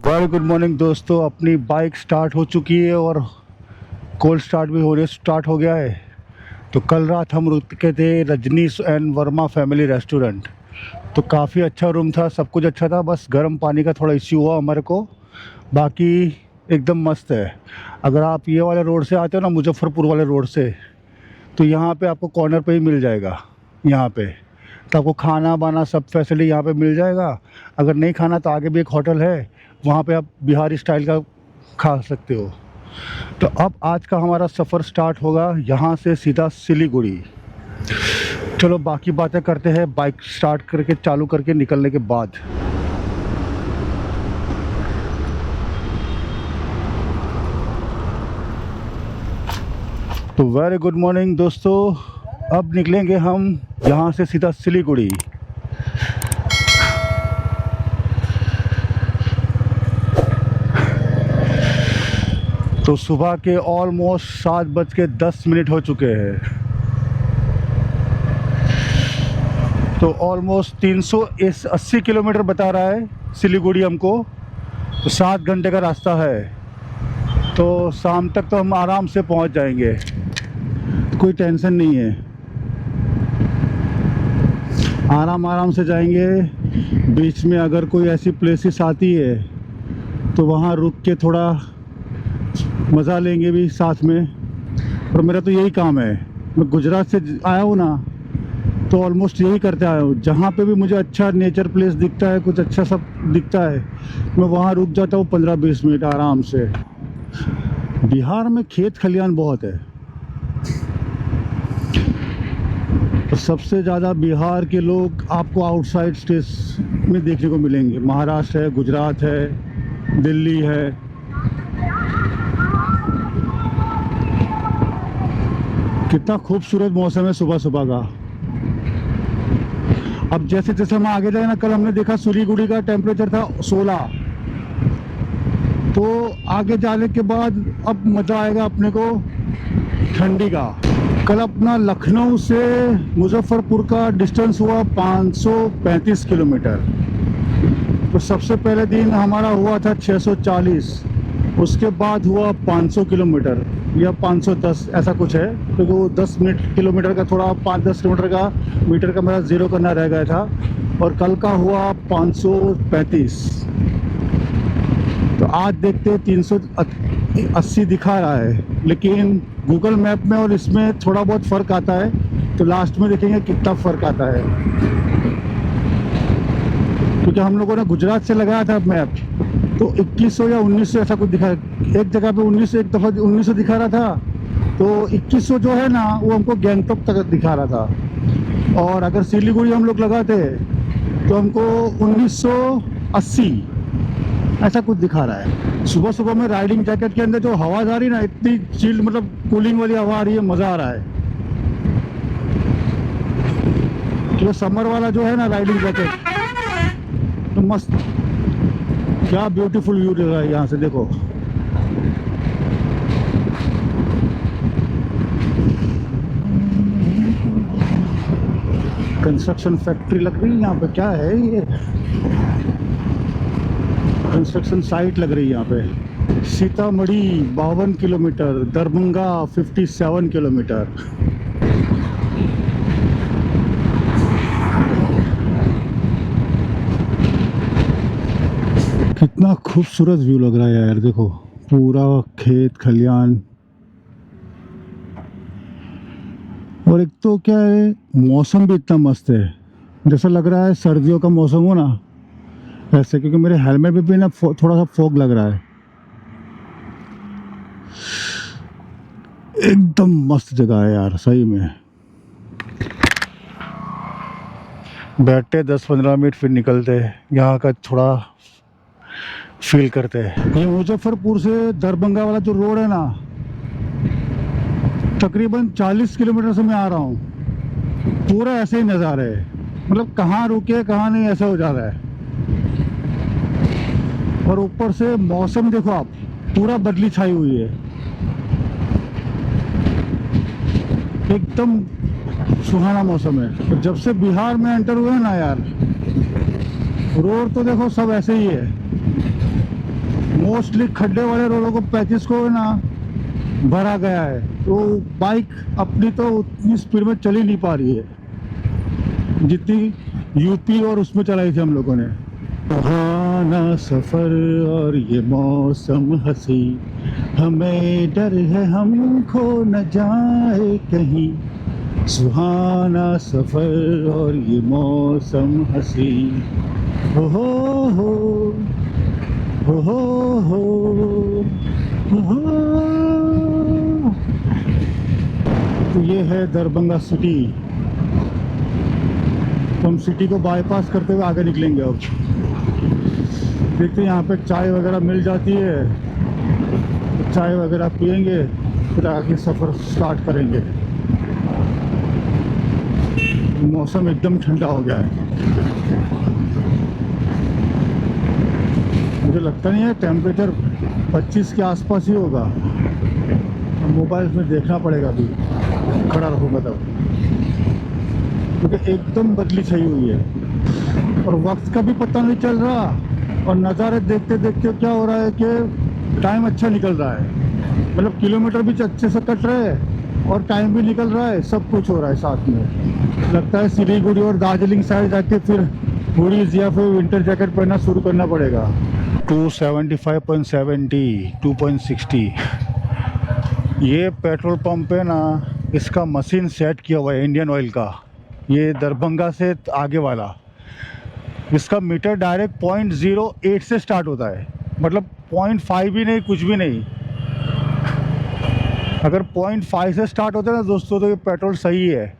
Very good morning दोस्तों। अपनी bike start हो चुकी है और कोल्ड स्टार्ट भी होने स्टार्ट हो गया है। तो कल रात हम रुके थे Rajneesh and Verma family restaurant. तो काफ़ी अच्छा रूम था, सब कुछ अच्छा था, बस गर्म पानी का थोड़ा इश्यू हुआ हमारे को। बाकी एकदम मस्त है। अगर आप ये वाले रोड से आते हो ना, मुजफ्फरपुर वाले रोड से, तो यहाँ पे आपको कॉर्नर पे ही मिल जाएगा। यहाँ पे तो आपको खाना बाना सब फैसिलिटी यहाँ पे मिल जाएगा। अगर नहीं खाना तो आगे भी एक होटल है, वहाँ पे आप बिहारी स्टाइल का खा सकते हो। तो अब आज का हमारा सफ़र स्टार्ट होगा यहाँ से सीधा सिलीगुड़ी। चलो बाकी बातें करते हैं बाइक स्टार्ट करके चालू करके निकलने के बाद। तो वेरी गुड मॉर्निंग दोस्तों। अब निकलेंगे हम यहाँ से सीधा सिलीगुड़ी। तो सुबह के ऑलमोस्ट 7:10 हो चुके हैं। तो ऑलमोस्ट 380 किलोमीटर बता रहा है सिलीगुड़ी हमको। तो 7 घंटे का रास्ता है। तो शाम तक तो हम आराम से पहुंच जाएंगे, कोई टेंशन नहीं है। आराम से जाएंगे। बीच में अगर कोई ऐसी प्लेसेस आती है तो वहाँ रुक के थोड़ा मज़ा लेंगे भी साथ में। और मेरा तो यही काम है, मैं गुजरात से आया हूँ ना, तो ऑलमोस्ट यही करते आया हूँ। जहाँ पे भी मुझे अच्छा नेचर प्लेस दिखता है, कुछ अच्छा सब दिखता है, मैं वहाँ रुक जाता हूँ 15-20 मिनट आराम से। बिहार में खेत खलियान बहुत है। तो सबसे ज़्यादा बिहार के लोग आपको आउटसाइड स्टेट्स में देखने को मिलेंगे। महाराष्ट्र है, गुजरात है, दिल्ली है। कितना खूबसूरत मौसम है सुबह सुबह का। अब जैसे जैसे हम आगे जाए ना, कल हमने देखा सिलीगुड़ी का टेम्परेचर था 16। तो आगे जाने के बाद अब मज़ा आएगा अपने को ठंडी का। कल अपना लखनऊ से मुजफ्फरपुर का डिस्टेंस हुआ 535 किलोमीटर। तो सबसे पहले दिन हमारा हुआ था 640, उसके बाद हुआ 500 किलोमीटर या 510 ऐसा कुछ है, क्योंकि वो 10 मिनट किलोमीटर का थोड़ा 5-10 किलोमीटर का मीटर का मेरा ज़ीरो करना रह गया था। और कल का हुआ 535। तो आज देखते हैं 380 दिखा रहा है, लेकिन गूगल मैप में और इसमें थोड़ा बहुत फ़र्क आता है। तो लास्ट में देखेंगे कितना फ़र्क आता है, क्योंकि हम लोगों ने गुजरात से लगाया था मैप। तो 2100 या 1900 ऐसा कुछ दिखा, एक जगह पे 1900, एक दफ़ा 1900 दिखा रहा था। तो 2100 जो है ना, वो हमको गैंगटॉक तक दिखा रहा था। और अगर सिलीगुड़ी हम लोग लगाते तो हमको 1980 ऐसा कुछ दिखा रहा है। सुबह सुबह में राइडिंग जैकेट के अंदर जो हवा आ रही ना, इतनी चिल्ड, मतलब कूलिंग वाली हवा आ रही है, मज़ा आ रहा है। तो समर वाला जो है ना राइडिंग जैकेट, तो मस्त, क्या ब्यूटीफुल व्यू दिख रहा है यहाँ से। देखो कंस्ट्रक्शन फैक्ट्री लग रही है यहाँ पे। क्या है ये? कंस्ट्रक्शन साइट लग रही है यहाँ पे। Sitamarhi 52 kilometre, Darbhanga 57 kilometre. कितना खूबसूरत व्यू लग रहा है यार। देखो पूरा खेत खलियान। और एक तो क्या है, मौसम भी इतना मस्त है, जैसा लग रहा है सर्दियों का मौसम हो ना ऐसे, क्योंकि मेरे हेलमेट पे भी ना थोड़ा सा फॉग लग रहा है। एकदम मस्त जगह है यार सही में। बैठते 10-15 मिनट फिर निकलते यहाँ का थोड़ा फील करते हैं। ये मुजफ्फरपुर से दरभंगा वाला जो रोड है ना, तकरीबन 40 किलोमीटर से मैं आ रहा हूँ। पूरा ऐसे ही नज़ारा है, मतलब कहाँ रुके कहाँ नहीं, ऐसा हो जा रहा है। और ऊपर से मौसम देखो आप, पूरा बदली छाई हुई है, एकदम सुहाना मौसम है। तो जब से बिहार में एंटर हुए ना यार, रोड तो देखो सब ऐसे ही है। मोस्टली खड्डे वाले रोडों को 35 को ना भरा गया है, तो बाइक अपनी तो उतनी स्पीड में चल ही नहीं पा रही है जितनी यूपी और उसमें चलाई थी हम लोगों ने। सुहाना सफर और ये मौसम हंसी, हमें डर है हम खो न जाए कहीं। सुहाना सफर और ये मौसम हंसी, हो हो हो हो हो हो हो। तो ये है दरभंगा सिटी। तो हम सिटी को बाईपास करते हुए आगे निकलेंगे। अब देखते हैं यहाँ पे चाय वगैरह मिल जाती है, तो चाय वगैरह पियेंगे, फिर आगे सफ़र स्टार्ट करेंगे। मौसम एकदम ठंडा हो गया है। मुझे लगता नहीं है टेम्परेचर 25 के आसपास ही होगा। मोबाइल में देखना पड़ेगा अभी खड़ा रहूँगा तब, क्योंकि एकदम बदली छाई हुई है और वक्त का भी पता नहीं चल रहा। और नज़ारे देखते देखते क्या हो रहा है कि टाइम अच्छा निकल रहा है, मतलब किलोमीटर भी अच्छे से कट रहे हैं और टाइम भी निकल रहा है, सब कुछ हो रहा है साथ में। लगता है सिलीगुड़ी और दार्जिलिंग साइड जाके फिर हुडीज या फिर विंटर जैकेट पहनना शुरू करना पड़ेगा। 275.70 2.60 ये पेट्रोल पंप है ना, इसका मशीन सेट किया हुआ है इंडियन ऑयल का। ये दरभंगा से आगे वाला, इसका मीटर डायरेक्ट 0.08 से स्टार्ट होता है, मतलब 0.5 भी नहीं, कुछ भी नहीं। अगर 0.5 से स्टार्ट होता है ना दोस्तों, तो ये पेट्रोल सही है।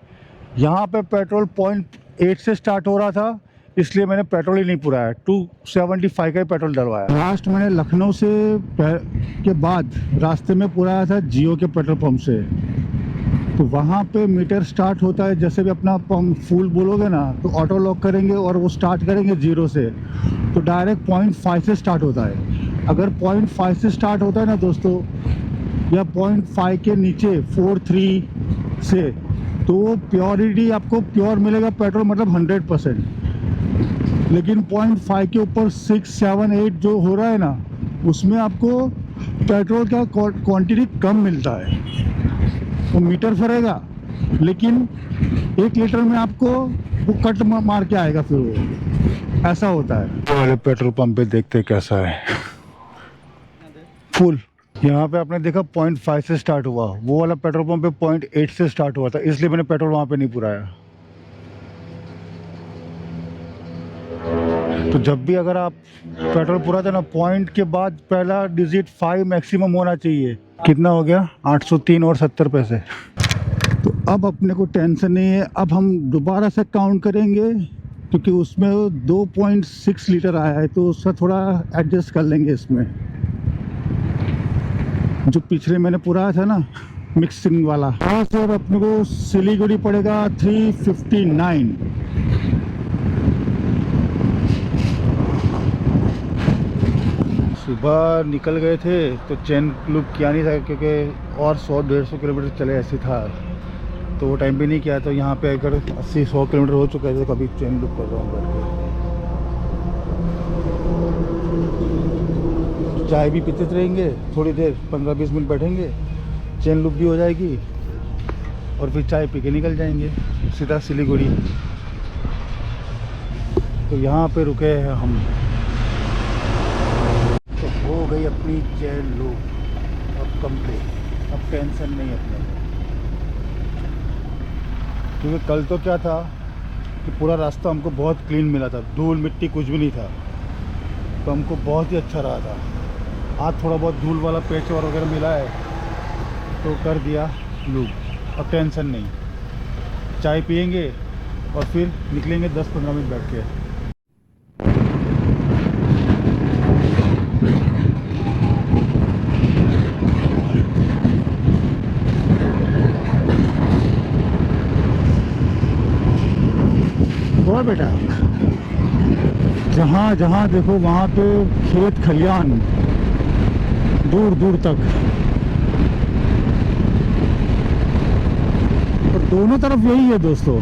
यहाँ पे पेट्रोल 0.8 से स्टार्ट हो रहा था, इसलिए मैंने पेट्रोल ही नहीं पुराया, 275 का ही पेट्रोल डलवाया। लास्ट मैंने लखनऊ से के बाद रास्ते में पुराया था जियो के पेट्रोल पंप से। तो वहाँ पे मीटर स्टार्ट होता है, जैसे भी अपना पंप फुल बोलोगे ना तो ऑटो लॉक करेंगे और वो स्टार्ट करेंगे 0 से, तो डायरेक्ट 0.5 से स्टार्ट होता है। अगर 0.5 से स्टार्ट होता है ना दोस्तों, या 0.5 के नीचे 4.3 से, तो प्योरिटी आपको प्योर मिलेगा पेट्रोल, मतलब 100%। लेकिन 0.5 के ऊपर 6, 7, 8 जो हो रहा है ना, उसमें आपको पेट्रोल का क्वांटिटी कम मिलता है। वो मीटर फरेगा, लेकिन 1 लीटर में आपको वो कट मार के आएगा, फिर वो ऐसा होता है। पहले पेट्रोल पंप पे देखते कैसा है। फुल यहाँ पे आपने देखा 0.5 से स्टार्ट हुआ, वो वाला पेट्रोल पंप पे 0.8 से स्टार्ट हुआ था, इसलिए मैंने पेट्रोल वहाँ पे नहीं पुराया। तो जब भी अगर आप पेट्रोल पुराते ना, पॉइंट के बाद पहला डिजिट 5 मैक्सिमम होना चाहिए। कितना हो गया? 803 और 70 पैसे। तो अब अपने को टेंशन नहीं है, अब हम दोबारा से काउंट करेंगे, क्योंकि उसमें 2.6 लीटर आया है, तो उसका थोड़ा एडजस्ट कर लेंगे इसमें। जो पिछले मैंने पुराया था ना मिक्सिंग वाला, हाँ सर, अपने को सिलीगुड़ी पड़ेगा 359। सुबह निकल गए थे तो चेन लूप किया नहीं था, क्योंकि और 100-150 किलोमीटर चले ऐसे था, तो वो टाइम भी नहीं किया। तो यहाँ पे अगर 80-100 किलोमीटर हो चुका है तो कभी चेन लूप कर रहा हूँ बैठ के। चाय भी पीते रहेंगे थोड़ी देर, 15-20 मिनट बैठेंगे, चेन लूप भी हो जाएगी और फिर चाय पी के निकल जाएंगे सीधा सिलीगुड़ी। तो यहाँ पे रुके हैं हम। तो हो गई अपनी चेन लूप अब कंप्लीट, अब टेंशन नहीं अपने को। क्योंकि कल तो क्या था कि पूरा रास्ता हमको बहुत क्लीन मिला था, धूल मिट्टी कुछ भी नहीं था, तो हमको बहुत ही अच्छा रहा था। आज थोड़ा बहुत धूल वाला पेच वगैरह मिला है तो कर दिया लूप, अब टेंशन नहीं। चाय पियेंगे और फिर निकलेंगे 10-15 मिनट बैठ के। और बेटा जहाँ जहाँ देखो वहाँ पे खेत खलियान दूर दूर तक, और दोनों तरफ यही है दोस्तों।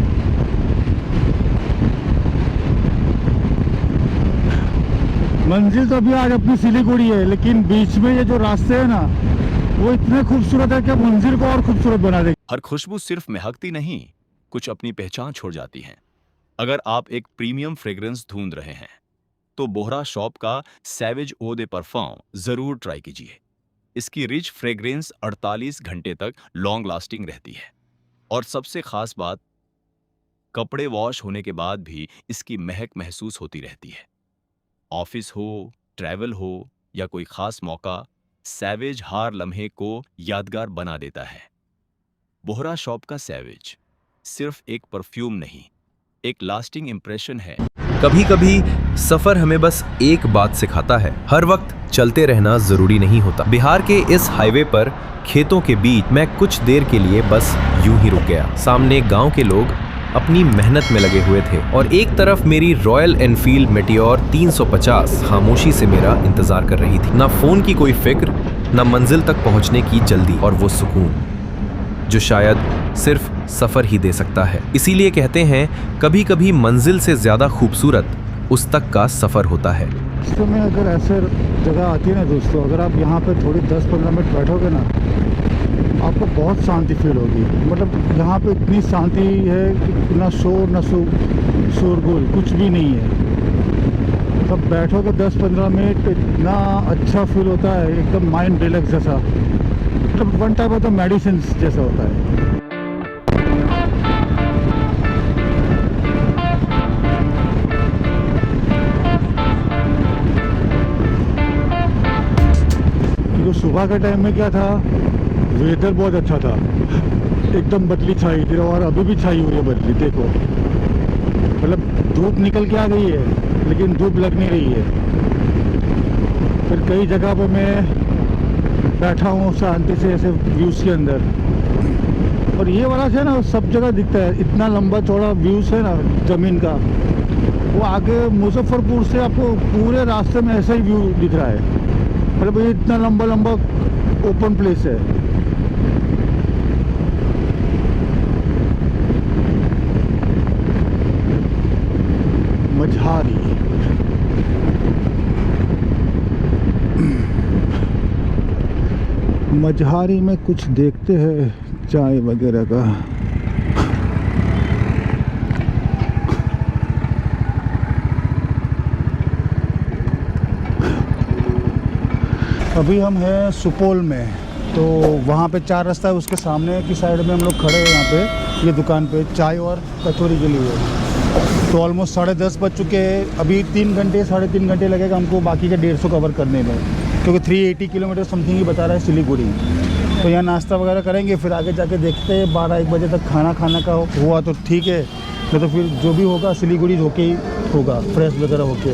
मंजिल तो अभी आज अपनी सिलीगुड़ी है, लेकिन बीच में ये जो रास्ते हैं ना वो इतने खूबसूरत है कि मंजिल को और खूबसूरत बना देंगे। हर खुशबू सिर्फ महकती नहीं, कुछ अपनी पहचान छोड़ जाती है। अगर आप एक प्रीमियम फ्रेग्रेंस ढूंढ रहे हैं तो बोहरा शॉप का सैवेज ओ दे परफ्यूम जरूर ट्राई कीजिए। इसकी रिच फ्रेग्रेंस 48 घंटे तक लॉन्ग लास्टिंग रहती है और सबसे खास बात, कपड़े वॉश होने के बाद भी इसकी महक महसूस होती रहती है। ऑफिस हो, ट्रैवल हो या कोई खास मौका, सैवेज हर लम्हे को यादगार बना देता है। बोहरा शॉप का सैवेज सिर्फ एक परफ्यूम नहीं, एक लास्टिंग इंप्रेशन है। कभी कभी सफर हमें बस एक बात सिखाता है, हर वक्त चलते रहना जरूरी नहीं होता। बिहार के इस हाईवे पर खेतों के बीच मैं कुछ देर के लिए बस यूं ही रुक गया। सामने गांव के लोग अपनी मेहनत में लगे हुए थे और एक तरफ मेरी रॉयल एनफील्ड मेटियोर 350 खामोशी से मेरा इंतजार कर रही थी। ना फोन की कोई फिक्र, ना मंजिल तक पहुंचने की जल्दी, और वो सुकून जो शायद सिर्फ सफर ही दे सकता है। इसीलिए कहते हैं कभी कभी मंजिल से ज्यादा खूबसूरत उस तक का सफर होता है। तो में अगर ऐसे जगह आती है ना दोस्तों, अगर आप यहाँ पे थोड़ी 10-15 मिनट बैठोगे ना, आपको बहुत शांति फील होगी। मतलब यहाँ पे इतनी शांति है कि ना शोर ना शोरगुल, कुछ भी नहीं है। तब बैठोगे 10-15 मिनट, इतना अच्छा फील होता है, एकदम माइंड रिलैक्स जैसा, मतलब one type of the medicine जैसा होता है। क्योंकि सुबह के टाइम में क्या था, वेदर बहुत अच्छा था, एकदम बदली छाई थी और अभी भी छाई हुई है बदली। देखो मतलब धूप निकल के आ गई है लेकिन धूप लग नहीं रही है। फिर कई जगह पे मैं बैठा हूँ शांति से ऐसे व्यूज़ के अंदर, और ये वाला है ना सब जगह दिखता है, इतना लंबा चौड़ा व्यूज़ है ना ज़मीन का। वो आगे मुजफ्फरपुर से आपको पूरे रास्ते में ऐसा ही व्यू दिख रहा है। मतलब ये इतना लंबा लंबा ओपन प्लेस है। मझारी मझारी में कुछ देखते हैं चाय वगैरह का। अभी हम हैं सुपौल में, तो वहाँ पे 4 रास्ता है, उसके सामने की साइड में हम लोग खड़े हैं यहाँ पे, ये दुकान पे चाय और कचौरी के लिए। तो ऑलमोस्ट 10:30 बज चुके हैं। अभी 3 घंटे 3.5 घंटे लगेगा हमको बाकी के 150 कवर करने में, क्योंकि 380 किलोमीटर समथिंग ही बता रहा है सिलीगुड़ी। तो यहाँ नाश्ता वगैरह करेंगे, फिर आगे जाके देखते हैं 12-1 बजे तक खाना खाने का हुआ तो ठीक है, तो फिर जो भी होगा सिलीगुड़ी होके ही होगा, फ्रेश वगैरह होके।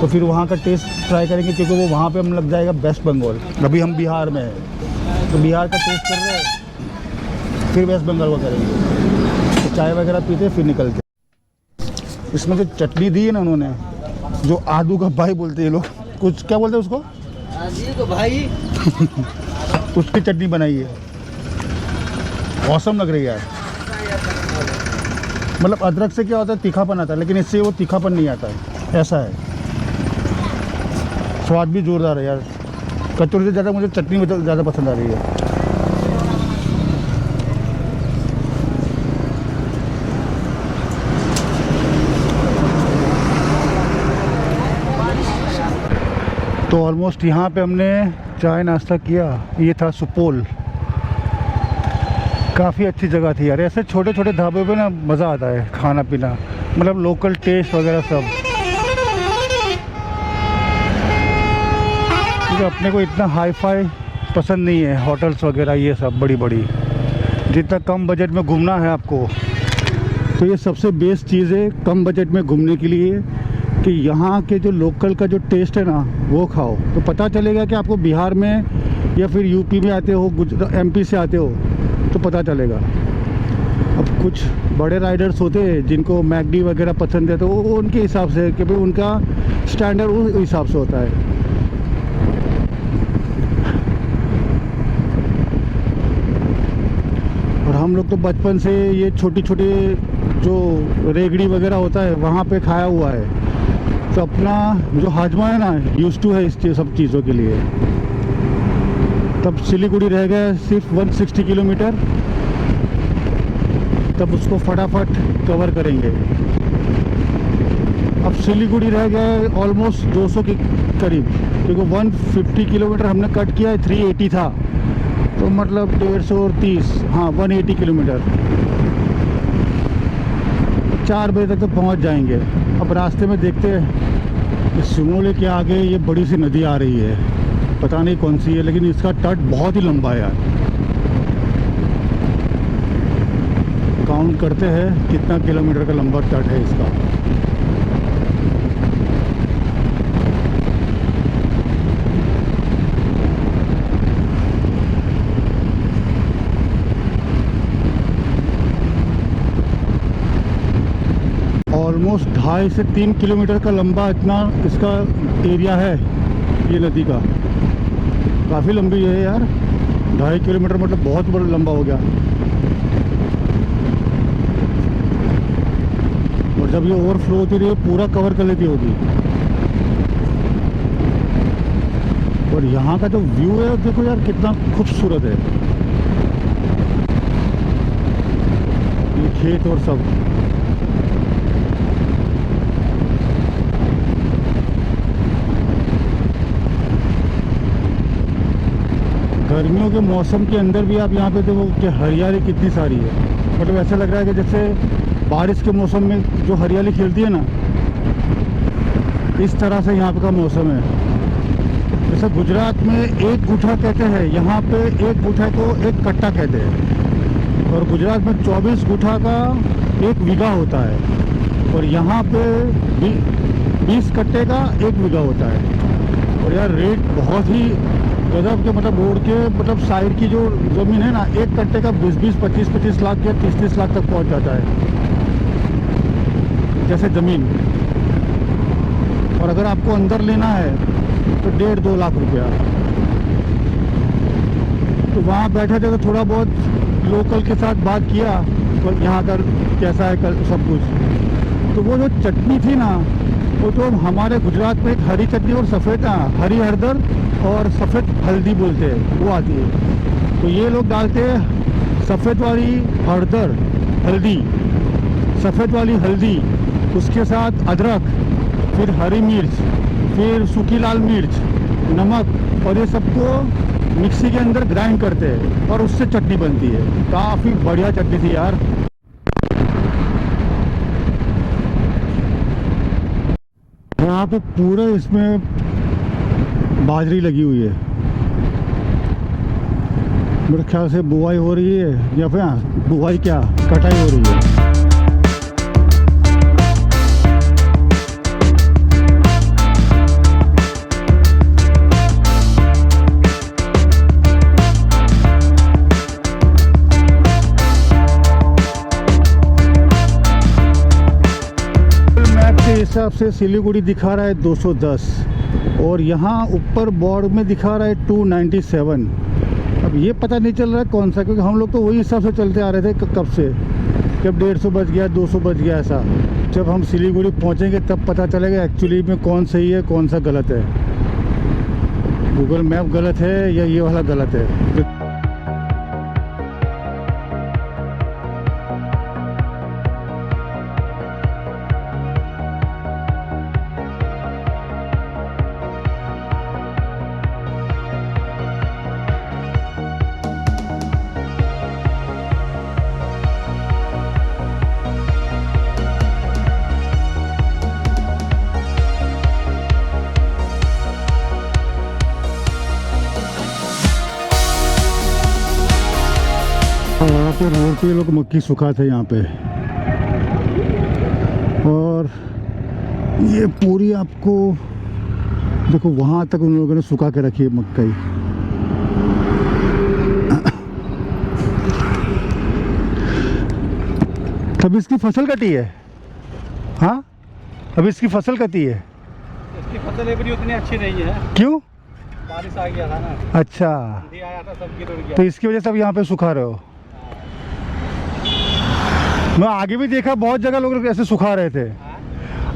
तो फिर वहाँ का टेस्ट ट्राई करेंगे, क्योंकि वो वहाँ पे हम लग जाएगा वेस्ट बंगाल। अभी हम बिहार में हैं तो बिहार का टेस्ट कर रहे हैं, फिर वेस्ट बंगाल का करेंगे। तो चाय वगैरह पीते फिर निकलते। इसमें जो चटनी दी है ना उन्होंने, जो आलू का भाई बोलते हैं लोग, कुछ क्या बोलते हैं उसको, आलू का भाई उसकी चटनी बनाई है, औसम लग रही है। मतलब अदरक से क्या होता है, तीखापन आता है, लेकिन इससे वो तीखापन नहीं आता है, ऐसा है। स्वाद भी जोरदार है यार। कचौरी से ज़्यादा मुझे चटनी ज़्यादा पसंद आ रही है। तो ऑलमोस्ट यहाँ पे हमने चाय नाश्ता किया। ये था सुपौल, काफ़ी अच्छी जगह थी यार। ऐसे छोटे छोटे ढाबे पे ना मज़ा आता है खाना पीना, मतलब लोकल टेस्ट वगैरह सब। क्योंकि अपने को इतना हाई फाई पसंद नहीं है, होटल्स वगैरह ये सब बड़ी बड़ी। जितना कम बजट में घूमना है आपको, तो ये सबसे बेस्ट चीज़ है कम बजट में घूमने के लिए, कि यहाँ के जो लोकल का जो टेस्ट है ना वो खाओ, तो पता चलेगा कि आपको बिहार में या फिर यूपी में आते हो, एमपी से आते हो, तो पता चलेगा। अब कुछ बड़े राइडर्स होते हैं जिनको मैकडी वगैरह पसंद है, तो वो उनके हिसाब से, कि भाई उनका स्टैंडर्ड उस हिसाब से होता है। और हम लोग तो बचपन से ये छोटी छोटी जो रेगड़ी वगैरह होता है वहाँ पे खाया हुआ है, तो अपना जो हाजमा है ना यूज टू है इस सब चीज़ों के लिए। तब सिलीगुड़ी रह गए सिर्फ 160 किलोमीटर, तब उसको फटाफट कवर करेंगे। अब सिलीगुड़ी रह गए ऑलमोस्ट 200 के करीब, क्योंकि 150 किलोमीटर हमने कट किया है, 380 था, तो मतलब 150 और 30, हाँ 180 किलोमीटर। 4 बजे तक तो पहुंच जाएंगे। अब रास्ते में देखते हैं सिमोले के आगे ये बड़ी सी नदी आ रही है, पता नहीं कौन सी है, लेकिन इसका तट बहुत ही लंबा है यार। काउंट करते हैं कितना किलोमीटर का लंबा तट है इसका। ऑलमोस्ट 2.5 से 3 किलोमीटर का लंबा इतना इसका एरिया है ये नदी का। काफ़ी लंबी है यार, 2.5 किलोमीटर मतलब बहुत बड़ा लंबा हो गया। और जब ये ओवरफ्लो होती रही पूरा कवर कर लेती होगी। और यहाँ का जो व्यू है देखो यार कितना खूबसूरत है, ये खेत और सब। गर्मियों के मौसम के अंदर भी आप यहाँ पे देखो कि हरियाली कितनी सारी है। मतलब ऐसा लग रहा है कि जैसे बारिश के मौसम में जो हरियाली खिलती है ना, इस तरह से यहाँ पे का मौसम है। जैसे गुजरात में एक गुठा कहते हैं, यहाँ पे एक गुठा को एक कट्टा कहते हैं। और गुजरात में 24 गुठा का एक बीघा होता है, और यहाँ पे 20 कट्टे का एक बीघा होता है। और यार रेट बहुत ही गजब के, मतलब रोड के मतलब साइड की जो ज़मीन है ना, एक कट्टे का 20-20, 25-25 लाख या 30-30 लाख तक पहुंच जाता है जैसे ज़मीन। और अगर आपको अंदर लेना है तो 1.5-2 लाख रुपया। तो वहाँ बैठे थे तो थोड़ा बहुत लोकल के साथ बात किया, तो यहाँ का कैसा है कल सब कुछ। तो वो जो चटनी थी ना, वो तो हमारे गुजरात में एक हरी चटनी और सफ़ेद, हरी हरदर और सफ़ेद हल्दी बोलते हैं, वो आती है। तो ये लोग डालते हैं सफ़ेद वाली हरदर हल्दी, सफ़ेद वाली हल्दी, उसके साथ अदरक, फिर हरी मिर्च, फिर सूखी लाल मिर्च, नमक, और ये सबको मिक्सी के अंदर ग्राइंड करते हैं और उससे चटनी बनती है। काफ़ी बढ़िया चटनी थी यार। यहाँ पे पूरा इसमें बाजरी लगी हुई है, मेरे ख्याल से बुआई हो रही है, या फिर बुआई क्या कटाई हो रही है। मैप के हिसाब से सिलीगुड़ी दिखा रहा है 210, और यहाँ ऊपर बोर्ड में दिखा रहा है 297। अब ये पता नहीं चल रहा है कौन सा, क्योंकि हम लोग तो वही हिसाब से चलते आ रहे थे कब से, जब 150 बज गया 200 बज गया ऐसा। जब हम सिलीगुड़ी पहुँचेंगे तब पता चलेगा एक्चुअली में कौन सही है कौन सा गलत है। गूगल मैप गलत है या ये वाला गलत है। यहाँ पे रोड पे लोग मक्की सुखाते यहाँ पे, और ये पूरी आपको देखो वहाँ तक उन लोगों ने सुखा के रखी है मक्कई। अभी इसकी फसल कटी है, हाँ अभी इसकी फसल कटी है। इसकी फसल भी उतनी अच्छी नहीं है। क्यों? बारिश आ गया था ना। अच्छा, आंधी आया था, सब गिर गया। तो इसकी वजह से अब यहाँ पे सुखा रहे हो। मैं आगे भी देखा बहुत जगह लोग ऐसे सुखा रहे थे,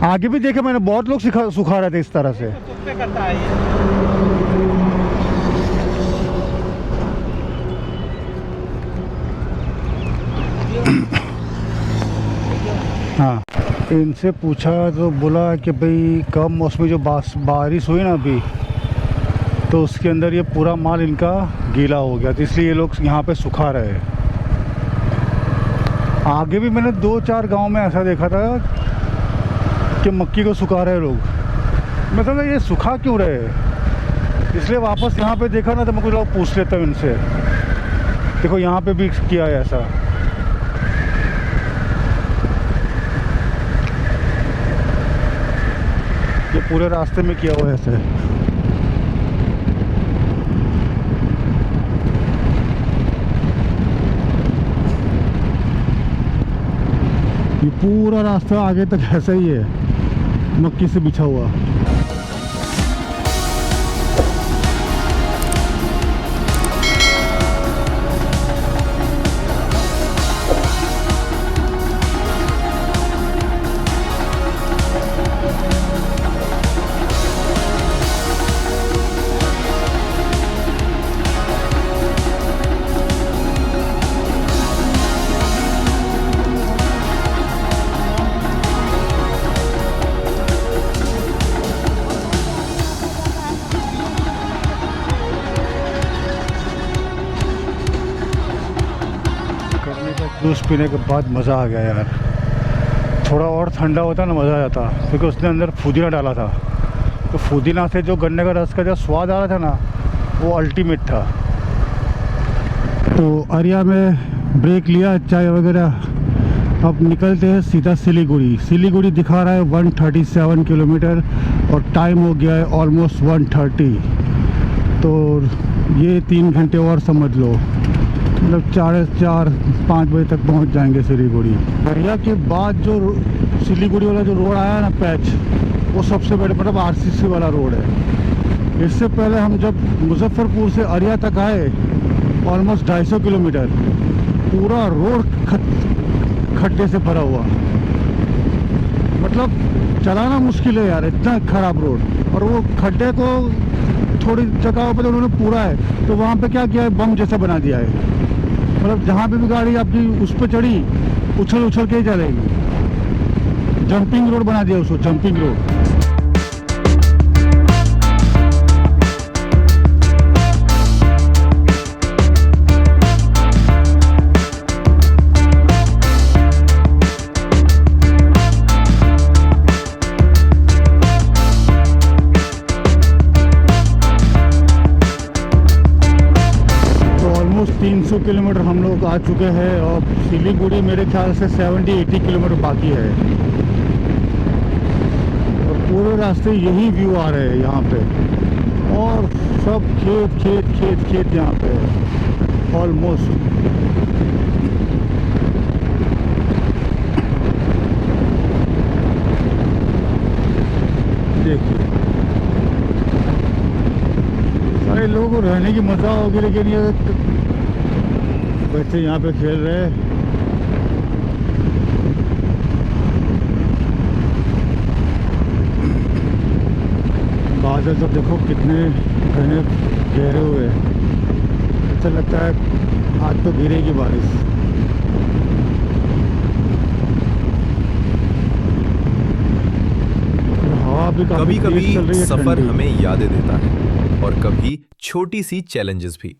आगे भी देखे मैंने, बहुत लोग सुखा रहे थे इस तरह से। तो तुम पे करता है ये। हाँ, इनसे पूछा तो बोला कि भाई कम मौसमी जो बारिश हुई ना अभी, तो उसके अंदर ये पूरा माल इनका गीला हो गया, तो इसलिए ये लोग यहाँ पे सुखा रहे हैं। आगे भी मैंने 2-4 गांव में ऐसा देखा था कि मक्की को सुखा रहे लोग। मैं समझा ये सुखा क्यों रहे हैं, इसलिए वापस यहाँ पे देखा ना, तो मैं कुछ लोग पूछ लेता हूँ इनसे। देखो यहाँ पे भी किया है ऐसा। ये पूरे रास्ते में किया हुआ है ऐसे। ये पूरा रास्ता आगे तक ऐसा ही है, मक्की से बिछा हुआ। जूस पीने के बाद मज़ा आ गया यार। थोड़ा और ठंडा होता ना मज़ा आ जाता, क्योंकि उसने अंदर पुदीना डाला था, तो पुदीना से जो गन्ने का रस का जो स्वाद आ रहा था ना, वो अल्टीमेट था। तो अरिया में ब्रेक लिया, चाय वगैरह। अब निकलते हैं सीधा सिलीगुड़ी। सिलीगुड़ी दिखा रहा है 137 किलोमीटर और टाइम हो गया है ऑलमोस्ट 1:30। तो ये 3 घंटे और समझ लो, मतलब 4-5 बजे तक पहुंच जाएंगे सिलीगुड़ी। अरिया के बाद जो सिलीगुड़ी वाला जो रोड आया ना पैच, वो सबसे बड़े मतलब आरसीसी वाला रोड है। इससे पहले हम जब मुजफ्फरपुर से अरिया तक आए, ऑलमोस्ट 250 किलोमीटर, पूरा रोड खड्डे से भरा हुआ, मतलब चलाना मुश्किल है यार, इतना खराब रोड। और वो खड्डे को थोड़ी जगहों पर तो उन्होंने पूरा है, तो वहाँ पे क्या किया है, बम जैसा बना दिया है। मतलब जहाँ पे भी गाड़ी आपकी उस पर चढ़ी, उछल उछल के ही चलेगी। जंपिंग रोड बना दिया उसको, जंपिंग रोड। ऑलमोस्ट 300 किलोमीटर हम लोग आ चुके हैं और सिलीगुड़ी मेरे ख्याल से 70-80 किलोमीटर बाकी है। और पूरे रास्ते यही व्यू आ रहे हैं यहाँ पे, और सब खेत खेत खेत खेत यहाँ पे ऑलमोस्ट। देखिए सारे लोगों को रहने की मजा होगी, लेकिन ये बच्चे यहाँ पे खेल रहे हैं। बादल तो देखो कितने घने गहरे हुए हैं, अच्छा लगता है आज तो गिरेगी बारिश। हवा भी काफी कभी तेज चल रही कभी है, सफर ठंडी। हमें यादें देता है और कभी छोटी सी चैलेंजेस भी।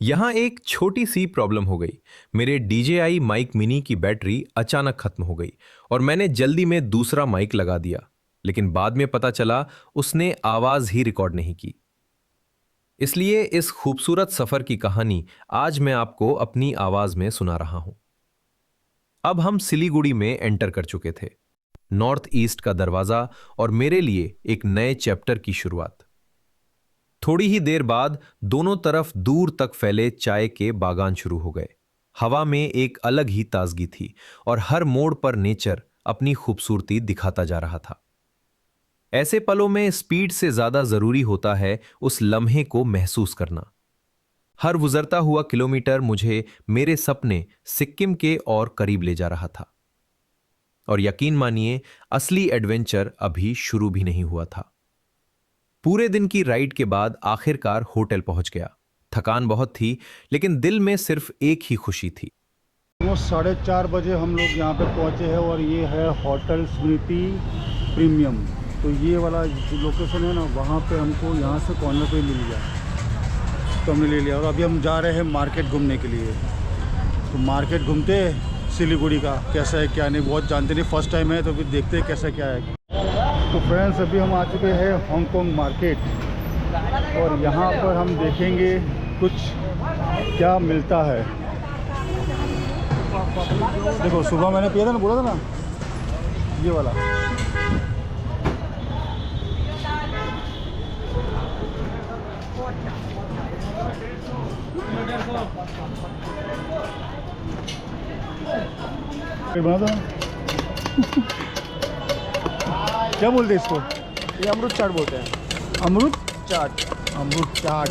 यहाँ एक छोटी सी प्रॉब्लम हो गई। मेरे DJI माइक मिनी की बैटरी अचानक खत्म हो गई और मैंने जल्दी में दूसरा माइक लगा दिया, लेकिन बाद में पता चला उसने आवाज ही रिकॉर्ड नहीं की। इसलिए इस खूबसूरत सफर की कहानी आज मैं आपको अपनी आवाज में सुना रहा हूं। अब हम सिलीगुड़ी में एंटर कर चुके थे, नॉर्थ ईस्ट का दरवाजा और मेरे लिए एक नए चैप्टर की शुरुआत। थोड़ी ही देर बाद दोनों तरफ दूर तक फैले चाय के बागान शुरू हो गए। हवा में एक अलग ही ताजगी थी और हर मोड़ पर नेचर अपनी खूबसूरती दिखाता जा रहा था। ऐसे पलों में स्पीड से ज्यादा जरूरी होता है उस लम्हे को महसूस करना। हर गुजरता हुआ किलोमीटर मुझे मेरे सपने सिक्किम के और करीब ले जा रहा था। और यकीन मानिए असली एडवेंचर अभी शुरू भी नहीं हुआ था। पूरे दिन की राइड के बाद आखिरकार होटल पहुंच गया। थकान बहुत थी, लेकिन दिल में सिर्फ एक ही खुशी थी। वो 4:30 बजे हम लोग यहाँ पे पहुँचे हैं और ये है होटल स्मृति प्रीमियम। तो ये वाला जो लोकेशन है ना, वहाँ पे हमको यहाँ से कॉर्नर पे मिल गया, तो हमने ले लिया। और अभी हम जा रहे हैं मार्केट घूमने के लिए। तो मार्केट घूमते हैं सिलीगुड़ी का, कैसा है क्या नहीं, बहुत जानते नहीं, फर्स्ट टाइम है तो फिर देखते हैं कैसा क्या है। तो फ्रेंड्स अभी हम आ चुके हैं हांगकांग मार्केट और यहाँ पर हम देखेंगे कुछ क्या मिलता है। देखो सुबह मैंने पिया था ना, बोला था ना ये वाला, बना दो क्या बोलते हैं इसको? ये अमरूद चाट बोलते हैं। अमरूद चाट। अमरूद चाट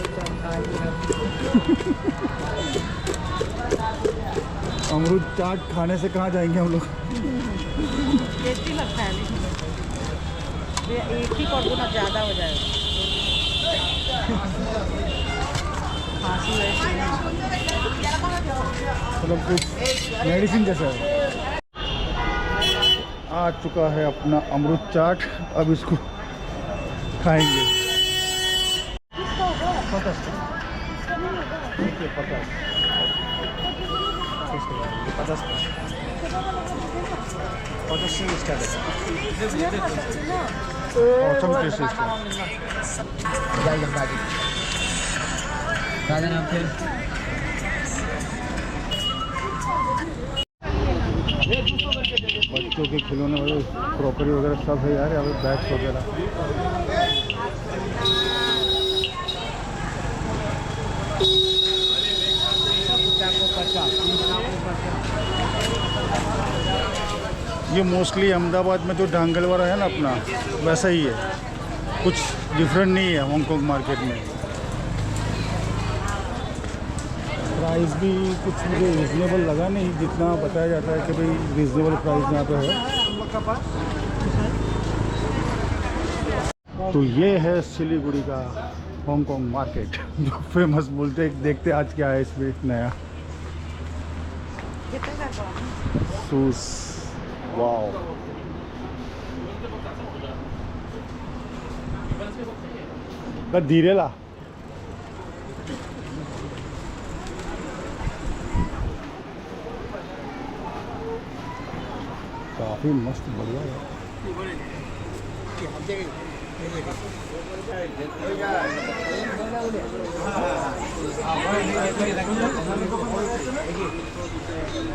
अमरूद चाट खाने से कहाँ जाएंगे हम लोग। टेस्टी लगता है, लेकिन ये एक ही कर दो ना, ज़्यादा हो जाएगा। खांसी वैसी मतलब कुछ मेडिसिन जैसा है। आ चुका है अपना अमरूद चाट, अब इसको खाएंगे। 50 से स्टार्ट है। Awesome taste is बच्चों के खिलौने वगैरह, क्रॉकरी वगैरह सब है यार, यहाँ पे बैग्स वगैरह। ये मोस्टली अहमदाबाद में जो डांगलवाड़ा है ना अपना, वैसा ही है, कुछ डिफरेंट नहीं है हांगकांग मार्केट में। प्राइस भी कुछ मुझे रिजनेबल लगा नहीं, जितना बताया जाता है कि भाई रिजनेबल प्राइस यहाँ पे है। तो ये है सिलीगुड़ी का हांगकांग मार्केट जो फेमस बोलते हैं। देखते आज क्या है इसमें नया। सूस, वाओ, धीरे ला। काफी मस्त, बढ़िया है।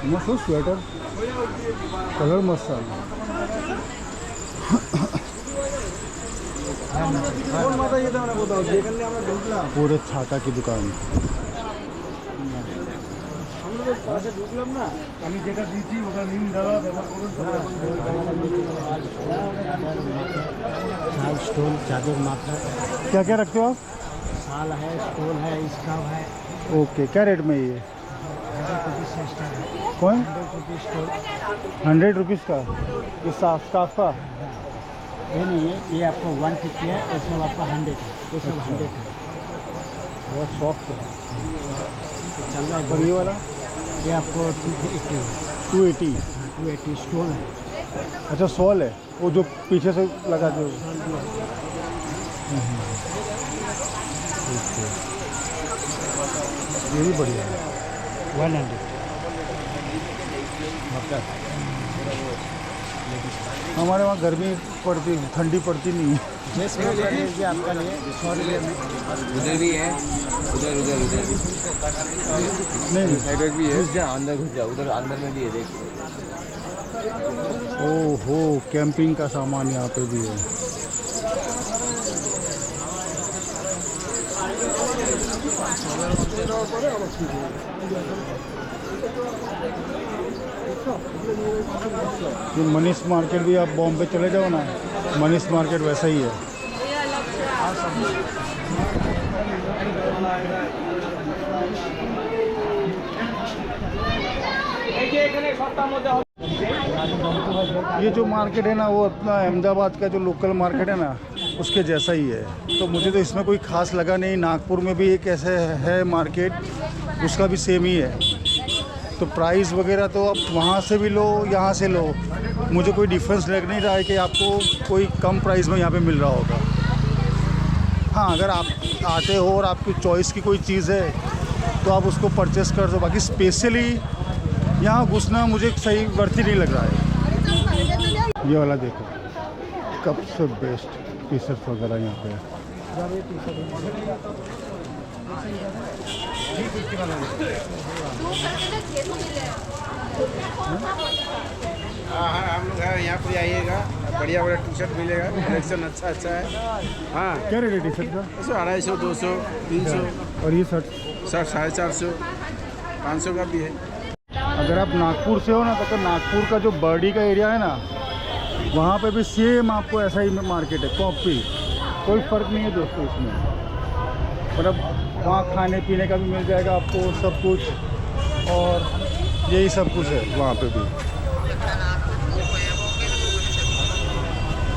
मस्त हो स्वेटर, कलर मस्त है। पूरे छाता की दुकान। स्टोल, चादर, माथा, क्या क्या रखते हो आप? साल है, स्टोल है, स्कार्फ है। ओके, क्या रेट में ये? 100 रुपीज़ से स्टार्ट है। कौन? 100 रुपीज़ स्टोल। 100 रुपीज़ का ये स्कार्फ का? ये नहीं है, ये आपको 150 है, ये सब आपका 100 है, ये सब 100 है। बहुत सॉफ्ट है। चल रहा है। और ये वाला? ये आपको 280 है। 280? 280 स्टोल है। अच्छा, सॉल है वो जो पीछे से लगा दो। ये भी बढ़िया है। 100। हमारे वहाँ गर्मी पड़ती, ठंडी पड़ती नहीं है। जैसे लीजिए आपका लिए 100 रुपये में। उधर भी है, उधर उधर उधर नहीं, साइड भी है। घुस जा अंदर, घुस जा, उधर अंदर में भी है, देख। ओहो, कैंपिंग का सामान यहाँ पे भी है। ये मनीष मार्केट भी, आप बॉम्बे चले जाओ ना, मनीष मार्केट वैसा ही है। ये जो मार्केट है ना वो अपना अहमदाबाद का जो लोकल मार्केट है ना उसके जैसा ही है। तो मुझे तो इसमें कोई ख़ास लगा नहीं। नागपुर में भी एक ऐसे है मार्केट, उसका भी सेम ही है। तो प्राइस वगैरह तो आप वहाँ से भी लो यहाँ से लो, मुझे कोई डिफरेंस लग नहीं रहा है कि आपको कोई कम प्राइस में यहाँ पे मिल रहा होगा। हाँ, अगर आप आते हो और आपकी चॉइस की कोई चीज़ है तो आप उसको परचेस कर दो। बाकी स्पेशली यहाँ घुसना मुझे सही वर्थ ही नहीं लग रहा है। ये वाला देखो, कब से बेस्ट टी शर्ट वगैरह यहाँ पे है। हाँ, हम लोग हैं यहाँ पे आइएगा, बढ़िया बढ़िया टी शर्ट मिलेगा, कलेक्शन अच्छा अच्छा है। हाँ, क्या रेट है टी शर्ट का? 250, 200, 300, और ये शर्ट? शर्ट 450, 500 का भी है। अगर आप नागपुर से हो ना तो नागपुर का जो बर्डी का एरिया है ना वहाँ पे भी सेम आपको ऐसा ही मार्केट है, कॉपी। कोई फ़र्क नहीं है दोस्तों इसमें। मतलब वहाँ खाने पीने का भी मिल जाएगा आपको सब कुछ, और यही सब कुछ है वहाँ पे भी।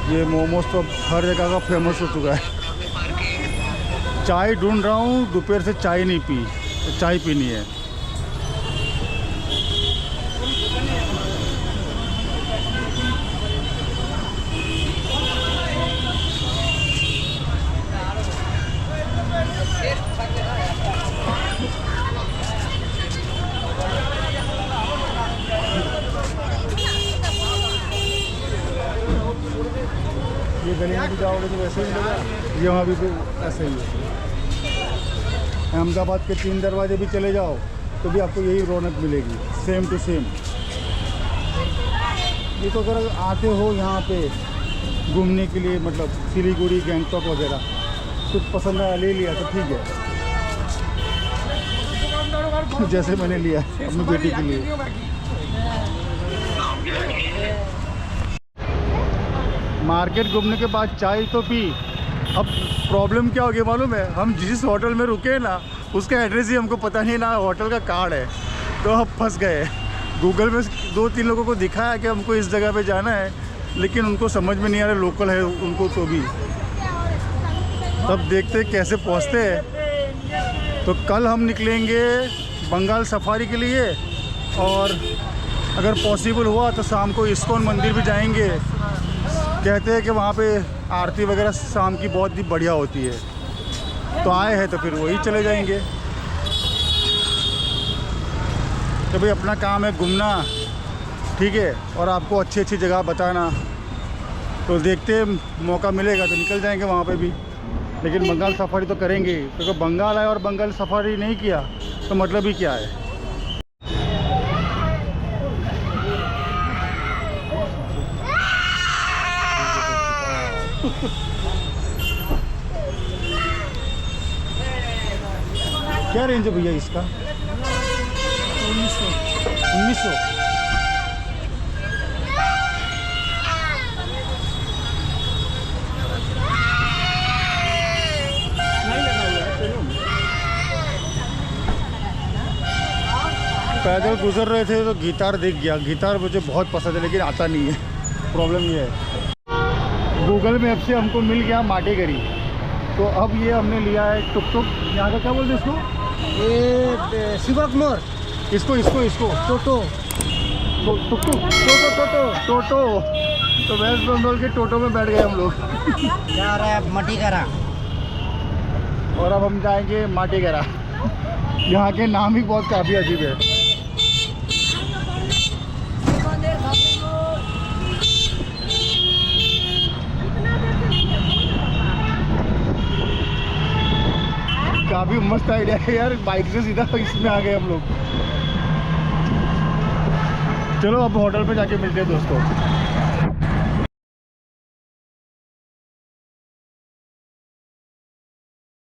ये मोमोज तो हर जगह का फेमस हो चुका है। चाय ढूंढ रहा हूँ, दोपहर से चाय नहीं पी, तो चाय पीनी है। ये गली में भी जाओगे तो वैसे ही मिलेगा, यहाँ भी तो ऐसे ही है। अहमदाबाद के 3 दरवाजे भी चले जाओ तो भी आपको यही रौनक मिलेगी, सेम टू सेम। ये तो अगर आते हो यहाँ पे घूमने के लिए, मतलब सिलीगुड़ी, गैंगटॉक वगैरह, कुछ पसंद आया ले लिया तो ठीक है। जैसे मैंने लिया अपनी बेटी के लिए। मार्केट घूमने के बाद चाय तो पी। अब प्रॉब्लम क्या हो गई मालूम है? हम जिस होटल में रुके हैं ना उसका एड्रेस ही हमको पता नहीं, ना होटल का कार्ड है, तो हम फंस गए। गूगल में 2-3 लोगों को दिखाया कि हमको इस जगह पे जाना है, लेकिन उनको समझ में नहीं आ रहा, लोकल है उनको तो भी। तब देखते कैसे पहुंचते हैं। तो कल हम निकलेंगे बंगाल सफारी के लिए, और अगर पॉसिबल हुआ तो शाम को इस्कॉन मंदिर भी जाएंगे। कहते हैं कि वहाँ पे आरती वगैरह शाम की बहुत ही बढ़िया होती है। तो आए हैं तो फिर वही चले जाएंगे। तो भाई अपना काम है घूमना, ठीक है, और आपको अच्छी अच्छी जगह बताना। तो देखते हैं मौका मिलेगा तो निकल जाएंगे वहाँ पे भी। लेकिन बंगाल सफारी तो करेंगे, क्योंकि बंगाल आए और बंगाल सफारी नहीं किया तो मतलब ही क्या है। क्या रेंज है भैया इसका? 1900। पैदल गुजर रहे थे तो गिटार दिख गया। गिटार मुझे बहुत पसंद है लेकिन आता नहीं है, प्रॉब्लम ये है। गूगल मैप से हमको मिल गया माटेगरी, तो अब ये हमने लिया है टुक टुक। यहाँ का क्या बोलते हैं इसको? ये शिवक मोर, इसको टोटो, टुक टुक, टोटो। तो वेस्ट बंगाल के टोटो में बैठ गए हम लोग। जा रहा है मटीगरा। और अब हम जाएंगे माटेगरा। यहाँ के नाम ही बहुत काफ़ी अजीब है। काफ़ी मस्त आइडिया है यार, बाइक से सीधा इसमें आ गए हम लोग। चलो अब होटल पे जाके मिलते हैं दोस्तों।